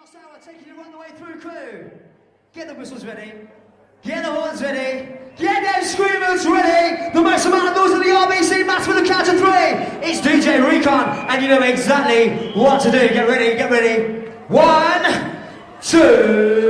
Last hour, taking you right the way through, crew. Get the whistles ready. Get the horns ready. Get them screamers ready. The most amount of noise in the RBC match for the count of three. It's DJ Recon, and you know exactly what to do. Get ready, get ready. 1, 2...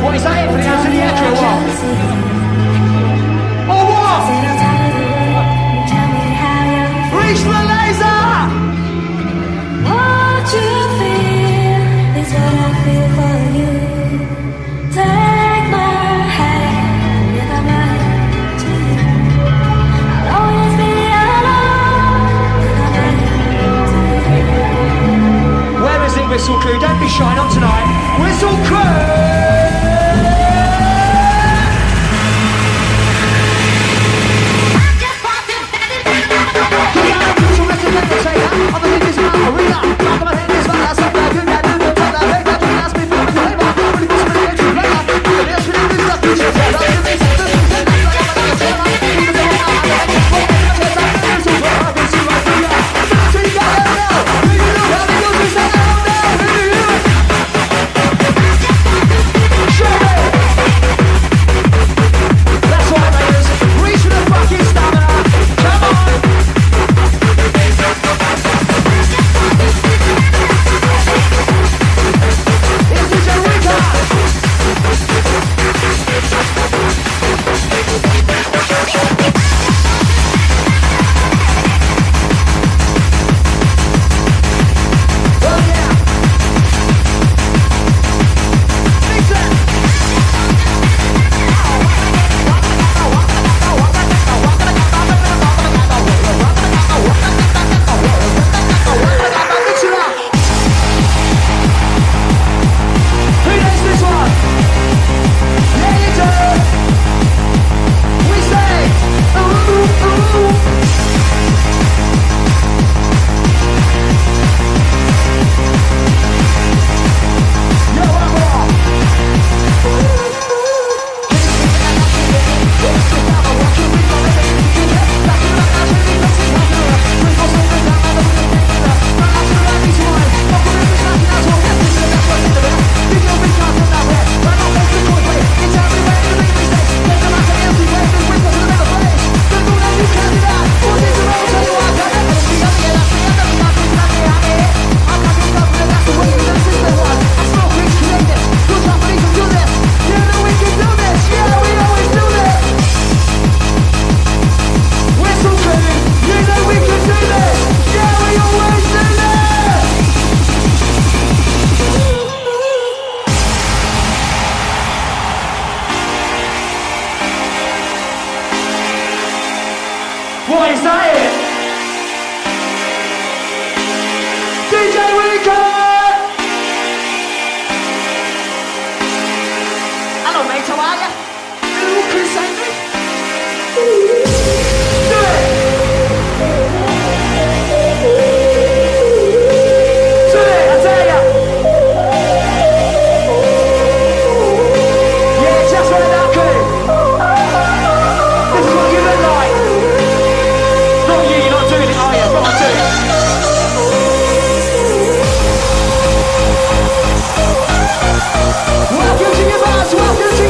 What is that for the hands in the echo or what? Oh what? Reach the laser! What you feel is what I feel for you. Take my hand if I'm right to you. I'll always be alone if I'm right to you. Where is it, Whistle Crew? Don't be shy, not tonight. Whistle Crew! What is that it? DJ Recon! Hello mate, how are ya? You crusaders? Do it! Do it, I tell ya! Yeah, just like that, crew! This is what you look like! Not you, you're not doing it, are you? Come on, do it. Welcome to your bars, welcome to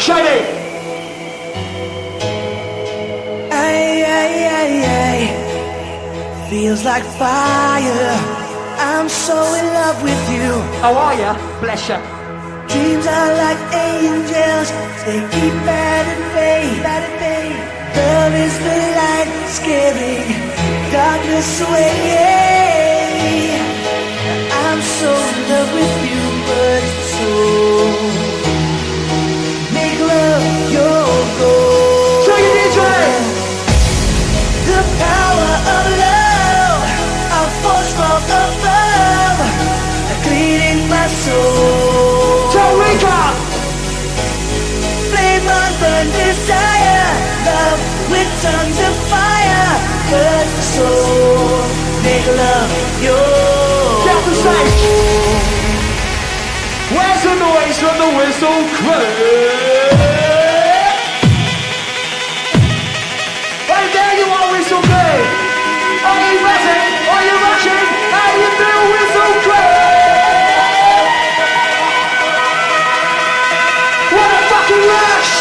Shady. Feels like fire. I'm so in love with you. How are ya? Bless ya. Dreams are like angels. They keep at bay. Love is the light, scaring darkness away. I'm so in love with you, but so make love your goal. Take it, DJ. The power of love, a force from above, cleaning my soul. Eureka! Flame on burn desire, love with tongues of fire, but soul, make love your Get off the stage! Where's the noise from the whistle crew? Hey, there you are, whistle crew! Are you ready? Are you rushing? How you feel, whistle crew? What a fucking rush!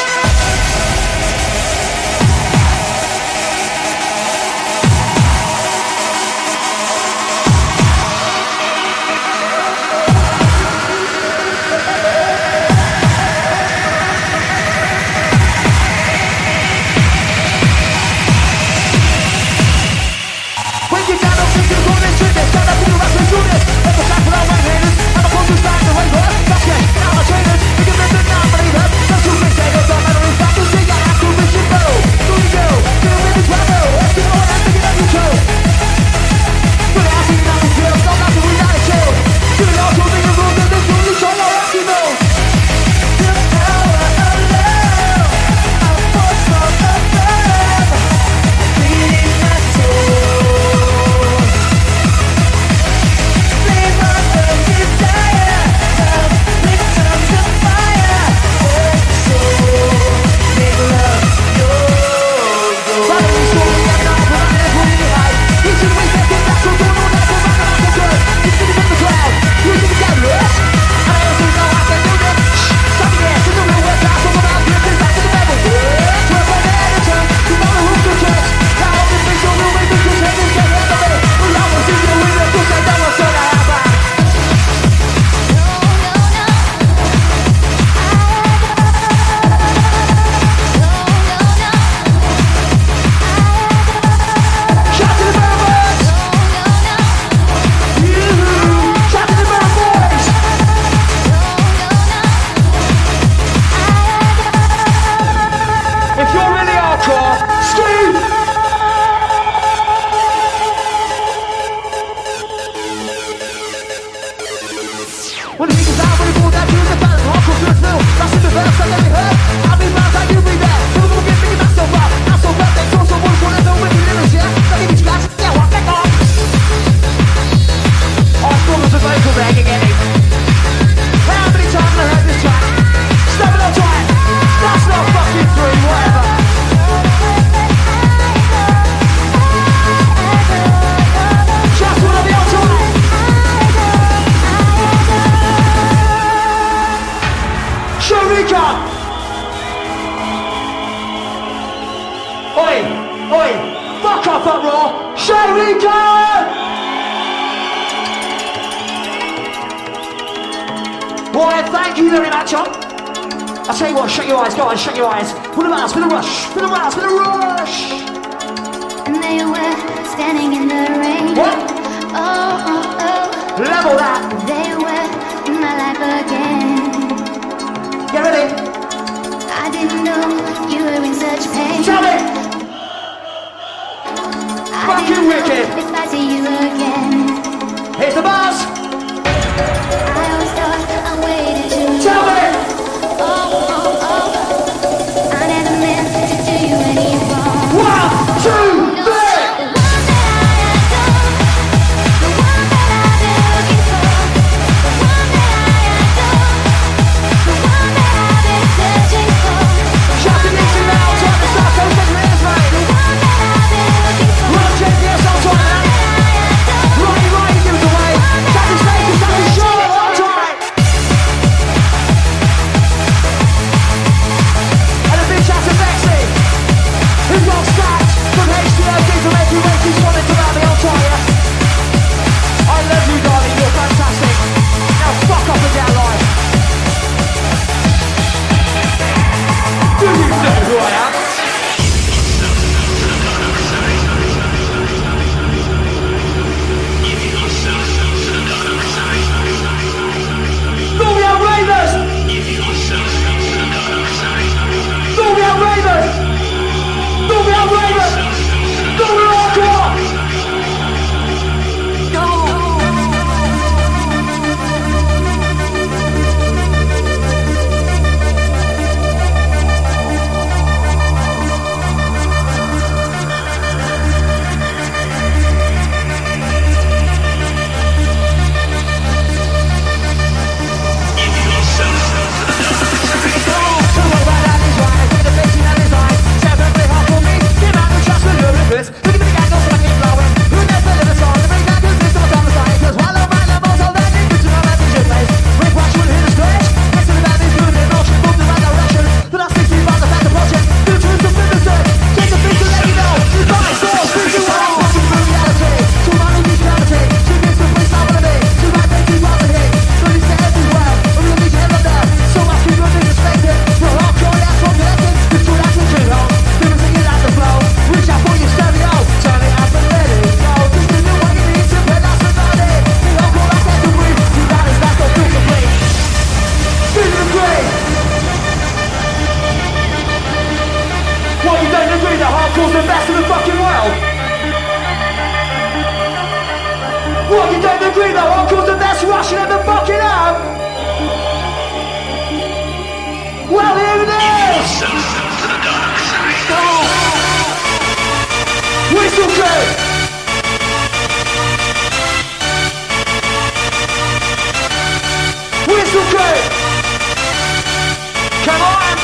Oi! Fuck off, Uproar! Sherika! Boy, thank you very much, I tell you what, shut your eyes, go on, shut your eyes. For the mouse, for the rush, for the mouse, for the rush! And they were standing in the rain. What? Oh. Level that! They were in my life again. Get ready! I didn't know you were in such pain. Tell me! Fucking wicked! If I see you again. Here's the buzz! I always thought I waited too long. Tell me! Oh. I never meant to do you any wrong. 1, 2, 3! Hardcore's the best in the fucking world. What, you don't agree though? Hardcore's the best Russian ever fucking have? Well, here it is! Whistle crew! Whistle crew! Come on!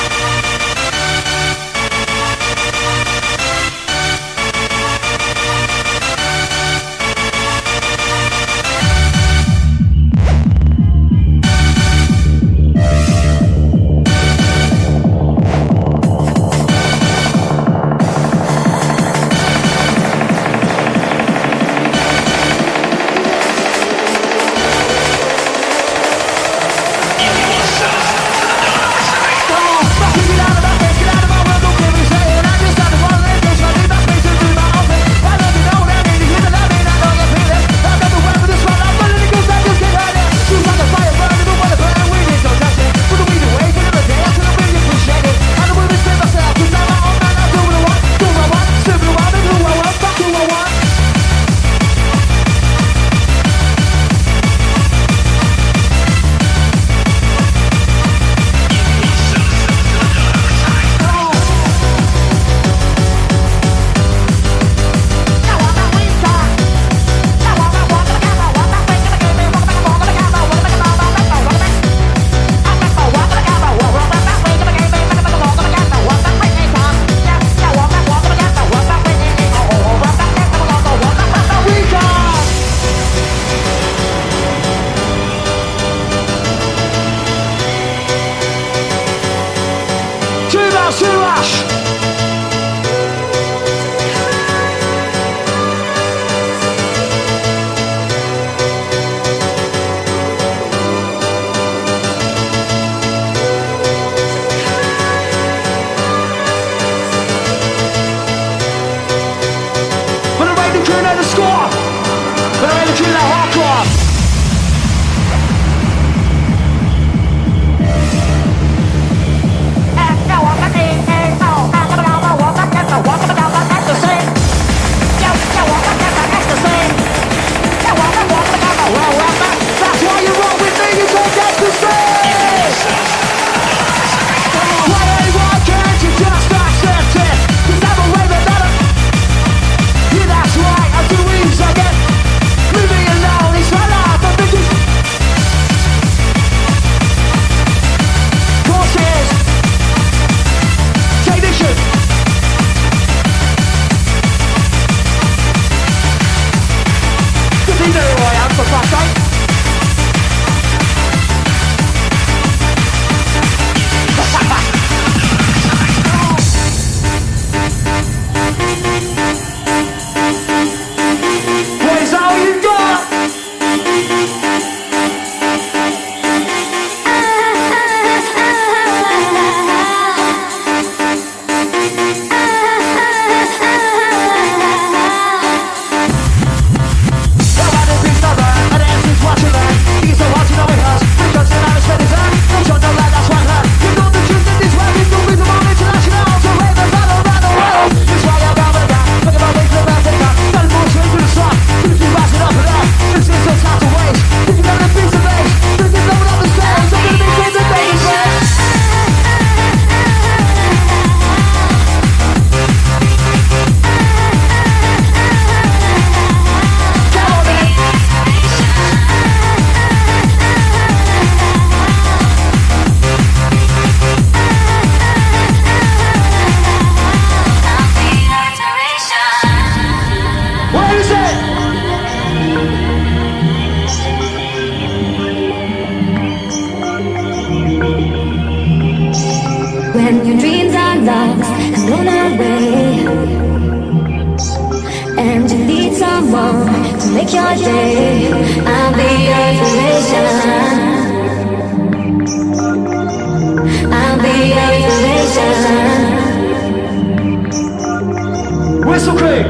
When your dreams are lost and blown away, and you need someone to make your day, I'll be your inspiration. I'll be your inspiration. Whistle crew!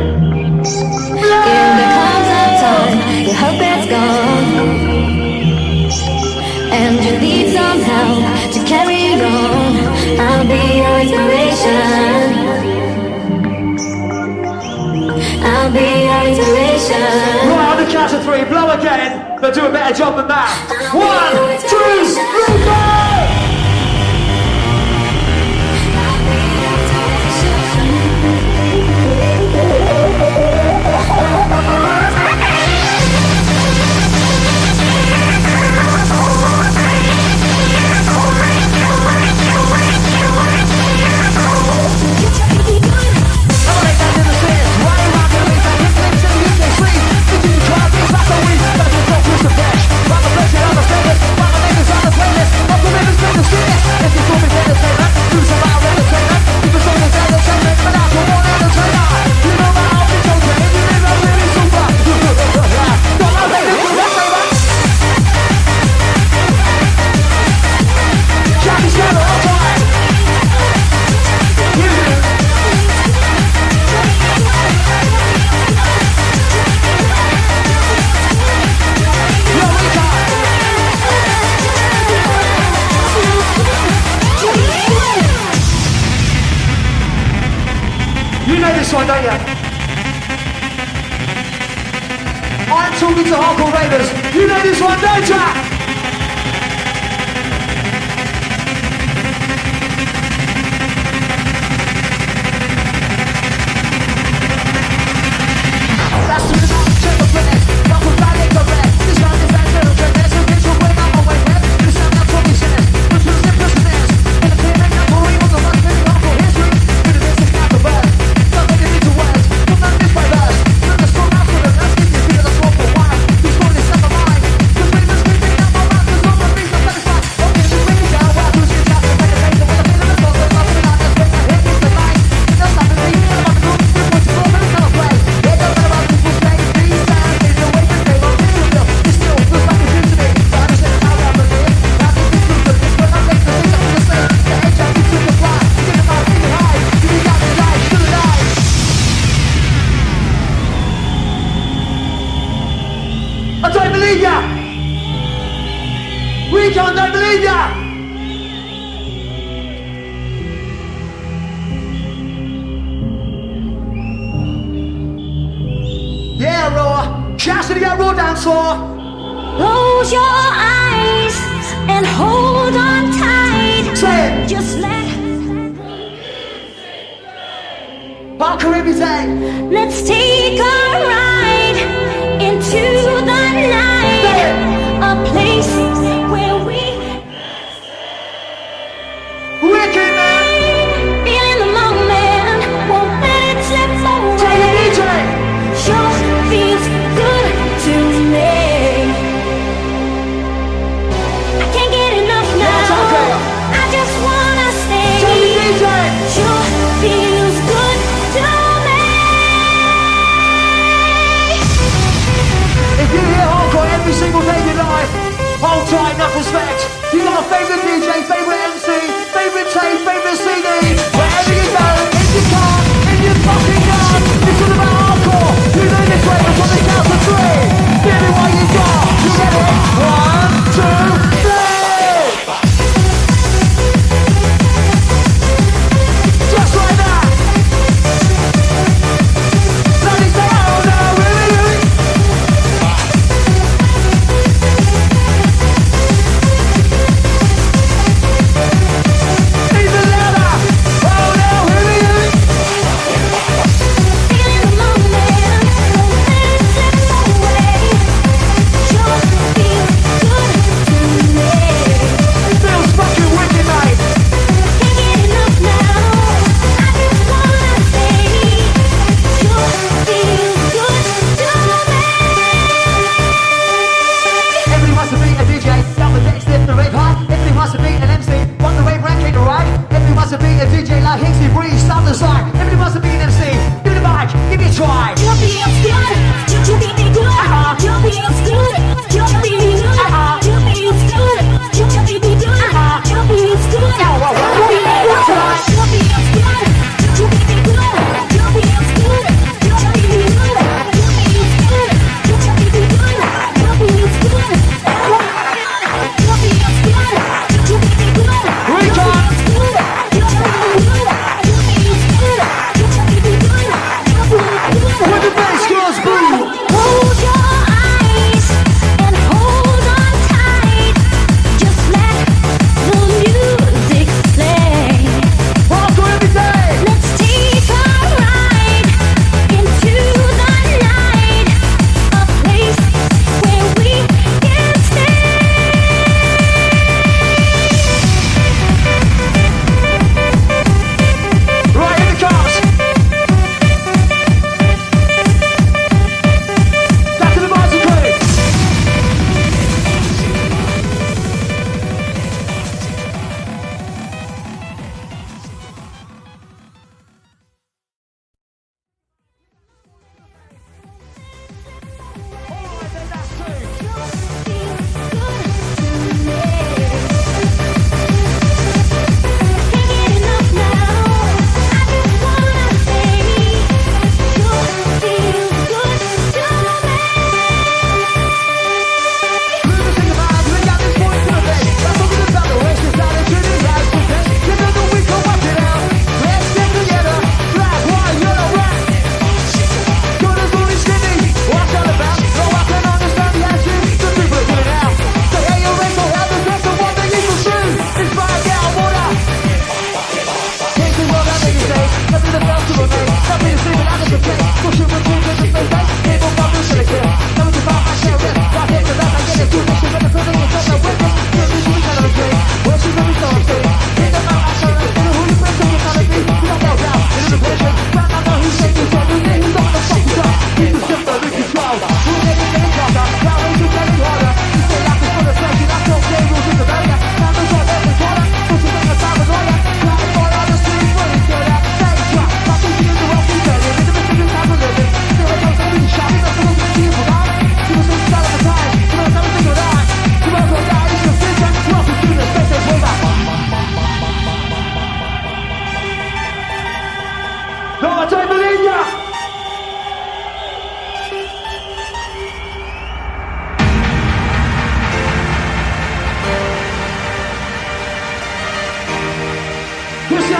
In the comes of time, your hope is gone, and you need some help to carry on. I'll be your inspiration. I'll be your inspiration. Right, on the count of three, blow again, but do a better job than that. 1, 2, 3, go! You know this one, don't you? I'm talking to hardcore ravers. You know this one, don't you? I don't believe ya! Recon, don't believe ya! Yeah, Roar! Shouts to the Uproar dance floor! Close your eyes and hold on tight. Say it! Just let Parker every day! let's take a ride into the night. Say it! A place where we Wicked man! feel in the moment, won't let it slip Take away. it, DJ! Sure feels good to me. I can't get enough now. it's okay. I just wanna stay. Take it, DJ! Sure feels good to me. If you hear hardcore every single day of your life, hold tight, enough respect. You got a favourite DJ, favourite MC, favourite tape, favourite CD. Wherever you go, in your car, in your fucking yard, it's all about hardcore. You know this way, it's on the count of three. Give me what you got. You ready? 1, 2, 3. Just like that. Let me say, oh no, really? Even louder. Oh no, really? Feel in the moment, won't let it slip away. Sure feels good to me. It feels fucking wicked, mate. Can't get enough now. I just wanna stay. Sure feels good to me. Everybody wants to be a DJ, down the next lift the rave hard. Everybody wants to be an MC, want the rave ranking, alright? Everybody wants to be a DJ like Hicksy Breeze, stand aside. Everybody wants to be an MC, give me the mic, give me a try. You feels good. You feel good. You feels good. You feel good. You feels good. You feel good. You feels good. You feels good. You feels good. You feels good. You feels good. You feels good. You feels good. You feels good. With the bass,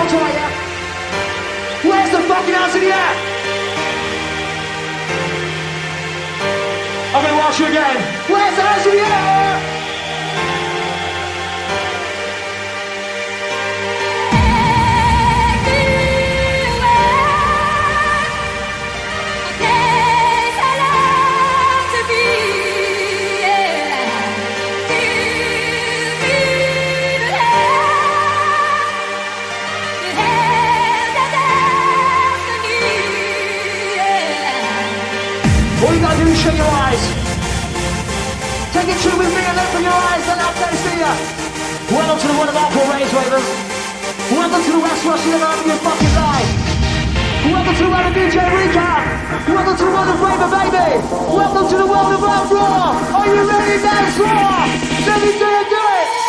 hold tight, yeah? Where's the fucking hands in the air? I'm gonna ask you again. Where's the hands in the air? All you gotta do is shut your eyes. Take it true with me and open your eyes and I'll taste to you. Welcome to the one of Uproar Range Ravers. Welcome to the West Rush of your fucking life. Welcome to the world of DJ Recap. Welcome to the world of Raver Baby. Welcome to the world of Uproar. Are you ready, dance floor? Let me see you do it.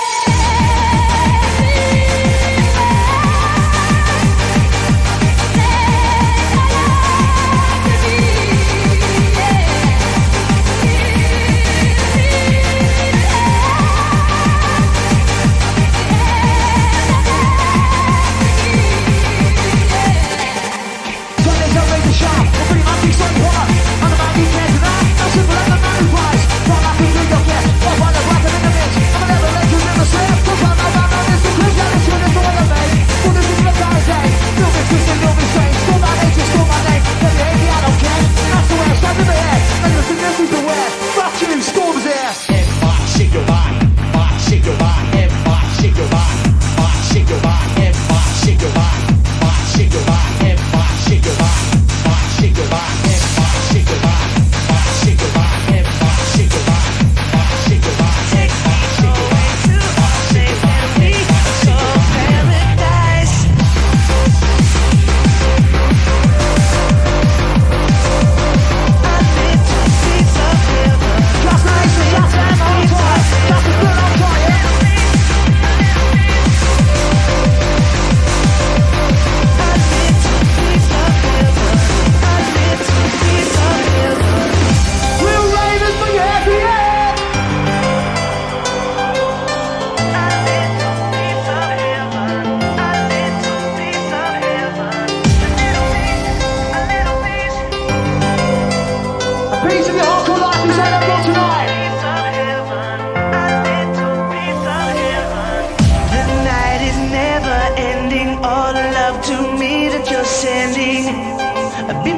Be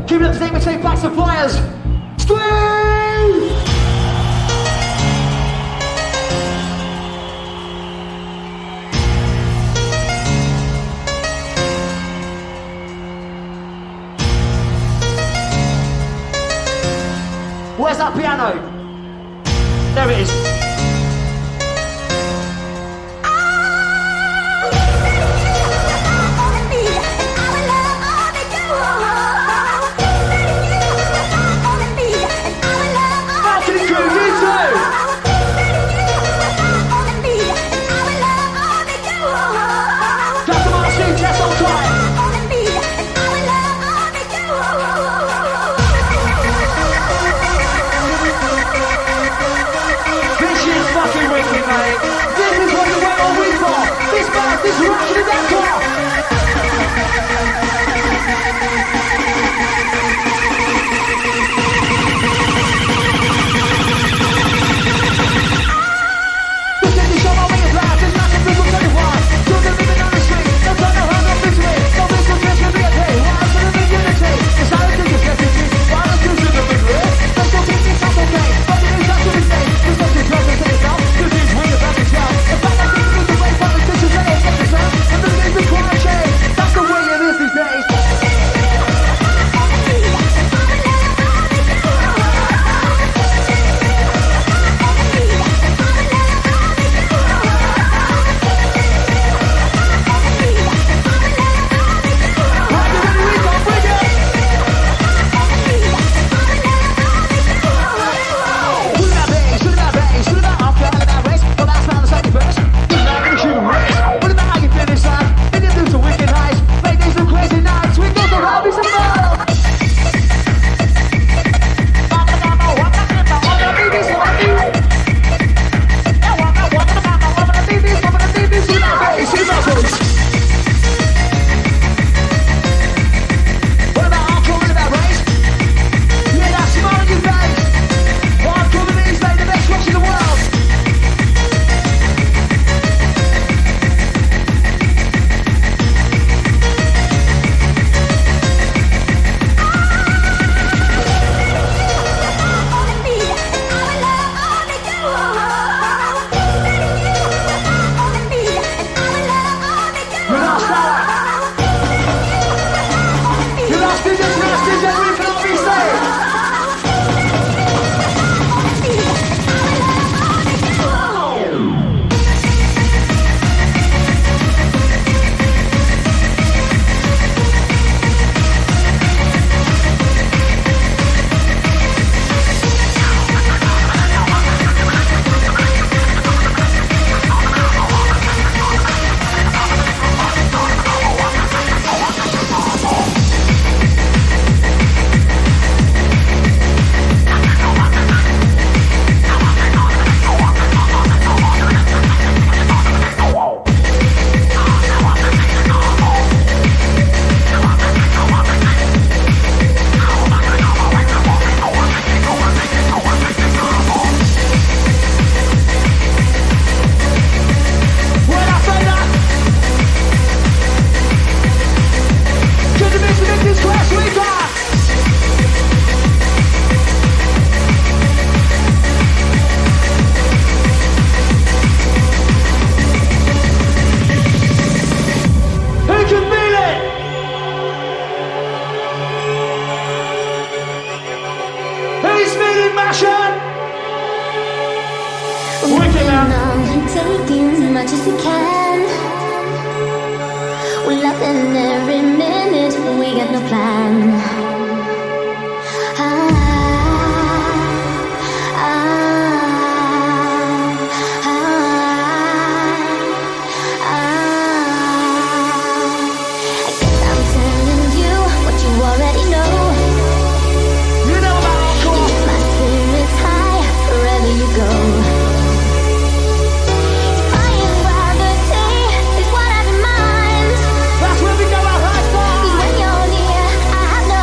Keep it up to date with tape back suppliers. Scream! Where's that piano? There it is. This is rocking the decor! This is the show my way of life. There's nothing people tell you why. Children living on the street. No time to hang up this way. No business just to be a pay. Why should there be unity? The silence is just refugees. Violence is in the middle. Let's go keep this house okay. But it is not to be safe. There's nothing close to yourself. This is way about yourself. The fact that things move the way politicians let us get the sound. And the things require change. That's the way it is these days. Taking as much as we can. We're loving every minute. We got no plan. I guess I'm telling you what you already know. You know about Uproar. Keep my spirits high wherever you go. When you're near, I have no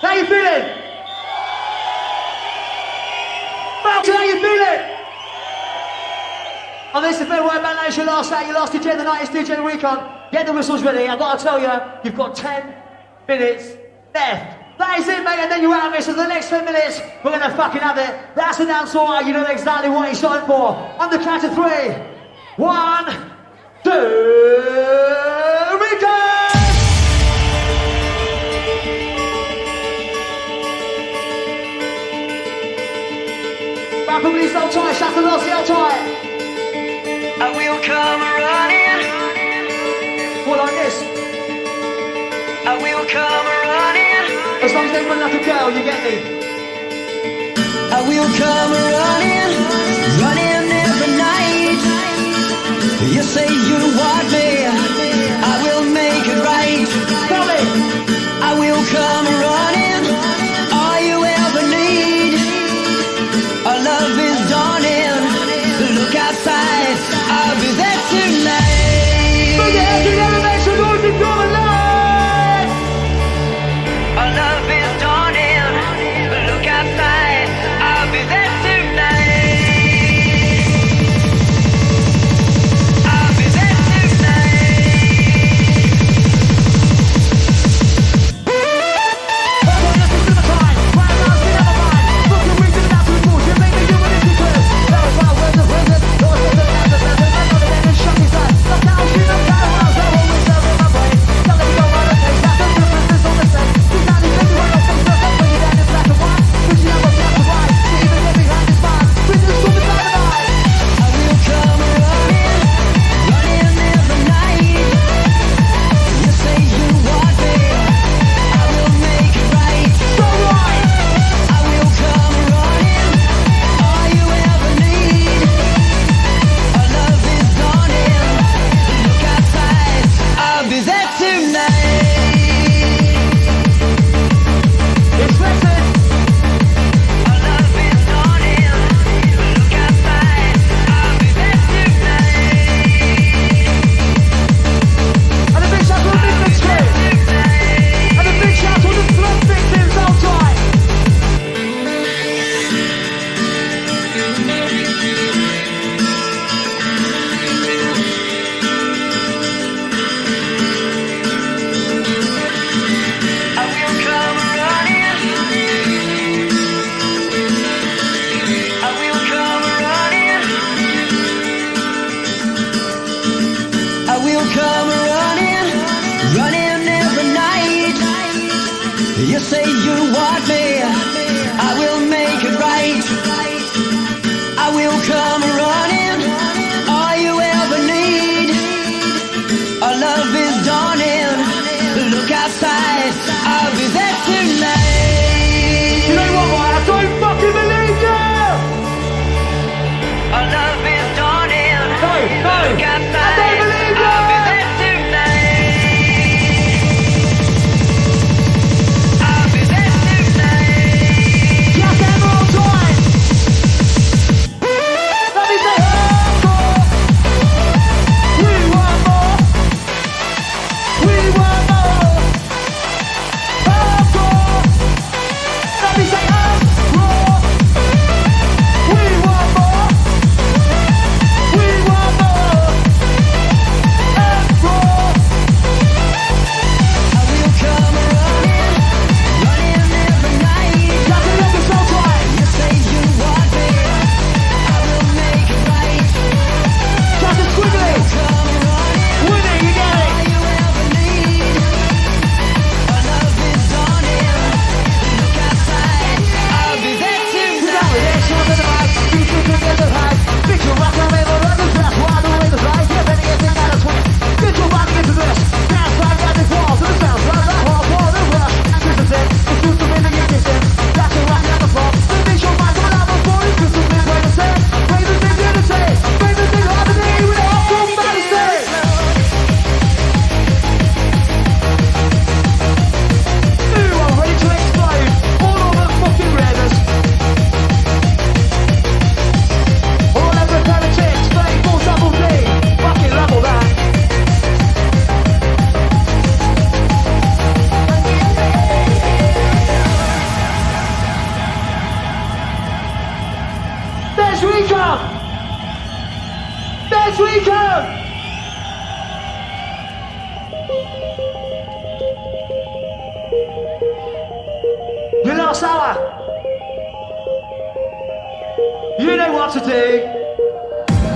How you feeling? Malcolm, how you feeling? On this event, right back, your last act, your last DJ of the night is DJ Recon. Get the whistles ready. I've got to tell you, you've got 10 minutes left. That is it, mate, and then you're out of it. So the next 10 minutes, we're going to fucking have it. That's the dance floor. You know exactly what he's shouting for. On the count of 3. 1, 2, Recon! Rapidly, so tight, shout to Lossie, how tight. I will come running. What like this? I will come running. As long as they run like a girl, you get me. I will come running, running every night. You say you want me, I will make it right. Tell me. I will come running, all you ever need. Our love is dawning, look outside, I'll be there tonight. Bring your head together, make some noise if you're alive. Our love is dawning, look outside, I'll be there tonight. I'll be there last hour. You know what to do.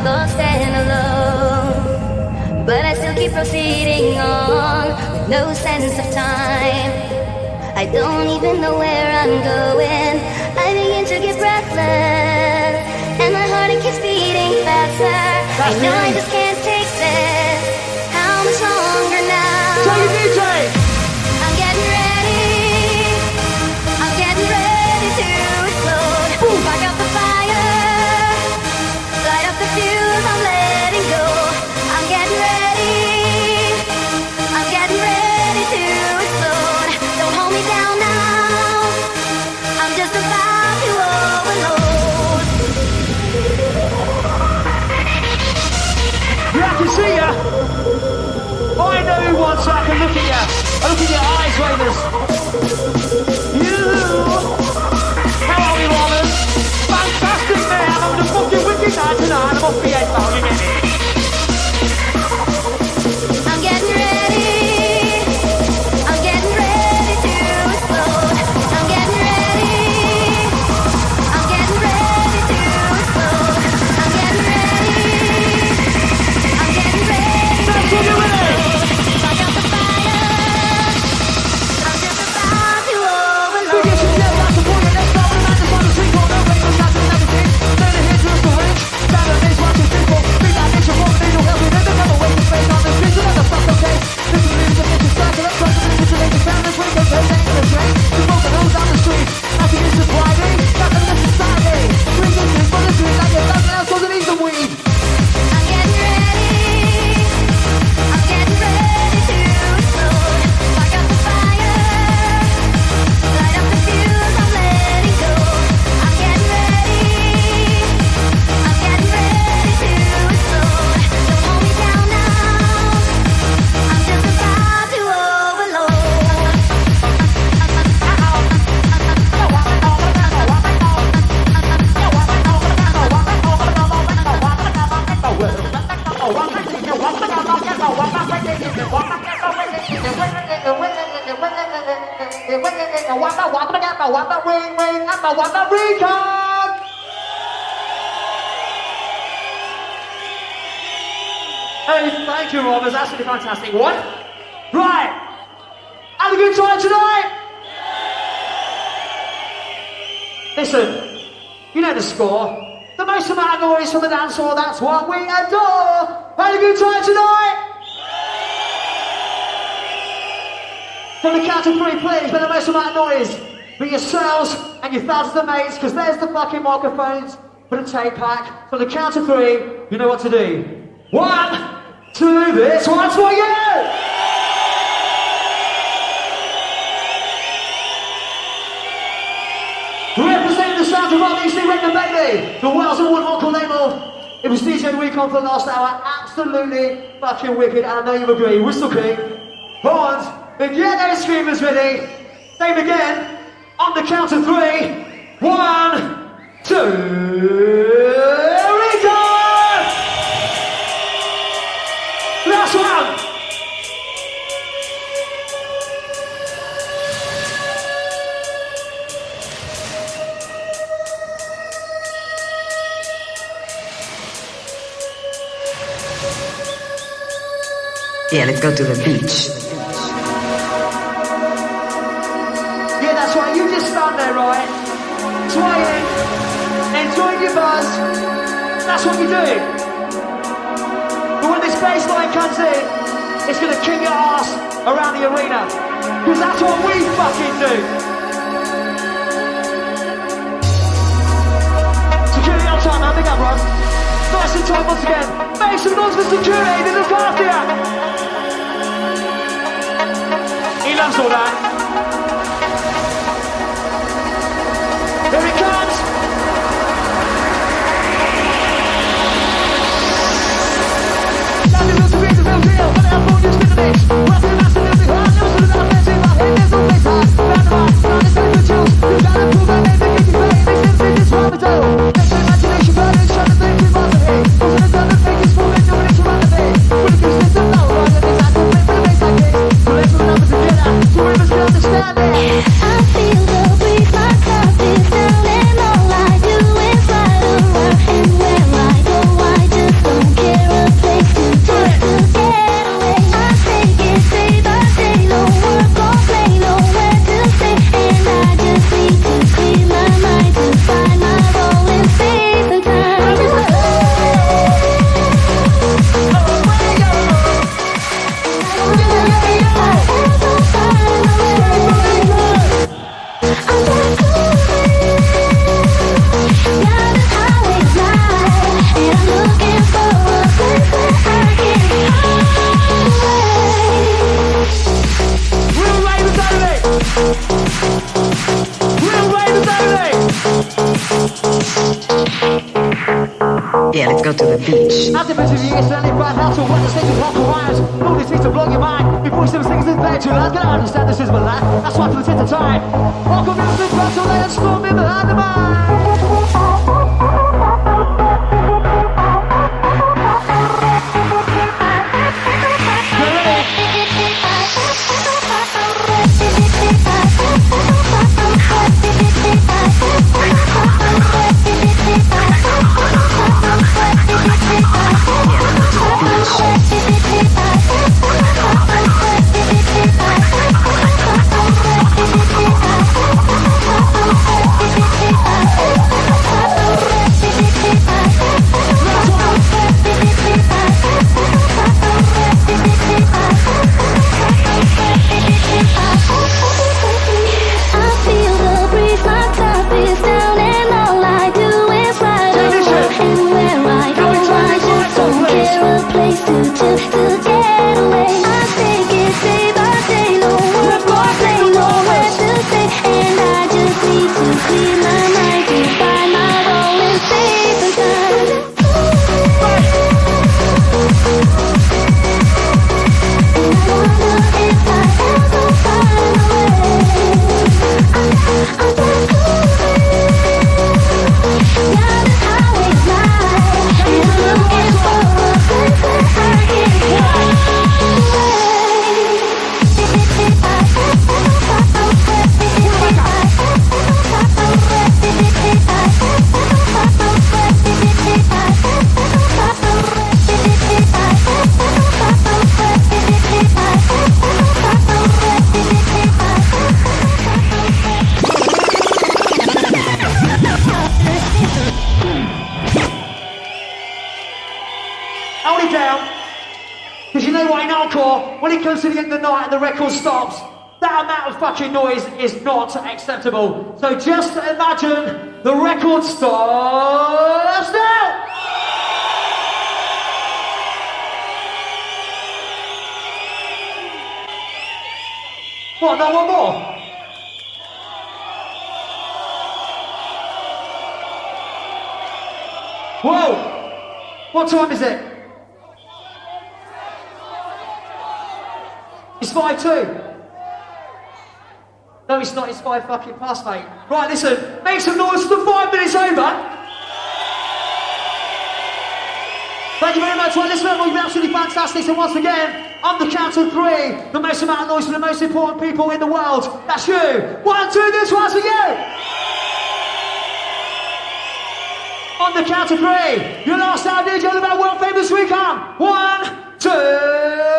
Lost and alone, but I still keep proceeding on with no sense of time. I don't even know where I'm going. I begin to get breathless, and my heart it keeps beating faster. I know I just can't take this. How much longer now? Tell your DJ. I'm getting ready. I'm getting ready to explode. Spark up the fire. Light up the fuse. I'm letting go. I'm getting ready. I'm getting ready to explode. Don't hold me down now. I'm just about to overload. Yeah, I can see ya. I know who wants I can look at ya. I look at your eyes, Ravers. You. How are we, Rollers? Fantastic, man. I'm the fucking wicked night tonight. I'm off the head now, you get it? I'm getting ready. I'm getting ready to explode. I'm getting ready. I'm getting ready to explode. I'm getting ready. I'm getting ready to explode. Spark up the fire. I'm just about to overload. I'm getting ready. I'm getting ready to explode. Spark up the fire. Light up the fuse. I'm letting go. I'm getting ready. I'm getting ready to explode. Don't hold me down now. I'm just about to overload. Hey, thank you, Rob. It's absolutely fantastic. What? Right. Have a good time tonight? Listen, you know the score. The most amount of noise from the dance floor, that's what we adore. Have a good time tonight? From the count of three, please, make the most amount of noise for yourselves and your thousands of mates, because there's the fucking microphones for the tape pack. From the count of three, you know what to do. 1, 2, this one's for you! Representing the sounds of RBC Regna Baby, the Wales and One Uncle label. It was DJ Recon for the last hour, absolutely fucking wicked, and I know you agree. Whistle King, horns, and get those screamers ready. Same again, on the count of 3. 1, 2, Recon! Last one! Yeah, let's go to the beach. Yeah, that's right, you just stand there, right? Swaying, enjoying your buzz. That's what you do. But when this bass line comes in, it's gonna kick your ass around the arena. Because that's what we fucking do. Security on time, man, big up, Ron. Nice and tight once again. Make some noise for security, they look after you. He loves all that. Here it comes. Now the real to be the real deal. But I'm going to spin the mix. Rapping absolutely hard. Never stood out there. My head there's no place hard. Round the round, round the same with chills. You gotta prove my name, they keep you playing. Makes them think it's what we do. Makes the imagination burning. Trying to make it rather hate. Wasn't it done to make it small and doing it around the day. With a good system now, right? And it's active, play for the bass like this. So let's put the numbers together. So we must go. Yeah, let's go to the beach. As if it's a year, certainly bad how to when the stage is hot for wires. All these things to blow your mind. Before some things in bed too loud, can I understand this is my life? That's why for the tip of time. Welcome to the battle, let us storm in behind the when it comes to the end of the night and the record stops, that amount of fucking noise is not acceptable. So just imagine the record stops now! What, no one more? Whoa! What time is it? It's 5-2. No, it's not. It's 5 fucking past, mate. Right, listen. Make some noise for the 5 minutes over. Thank you very much. Well, listen, you've been absolutely fantastic. So once again, on the count of 3, the most amount of noise for the most important people in the world. That's you. 1, 2, this one's for you. On the count of 3, your last sound DJ all about world famous Recon. 1, 2, Recon.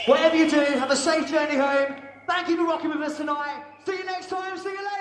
Whatever you do, have a safe journey home. Thank you for rocking with us tonight. See you next time. See you later.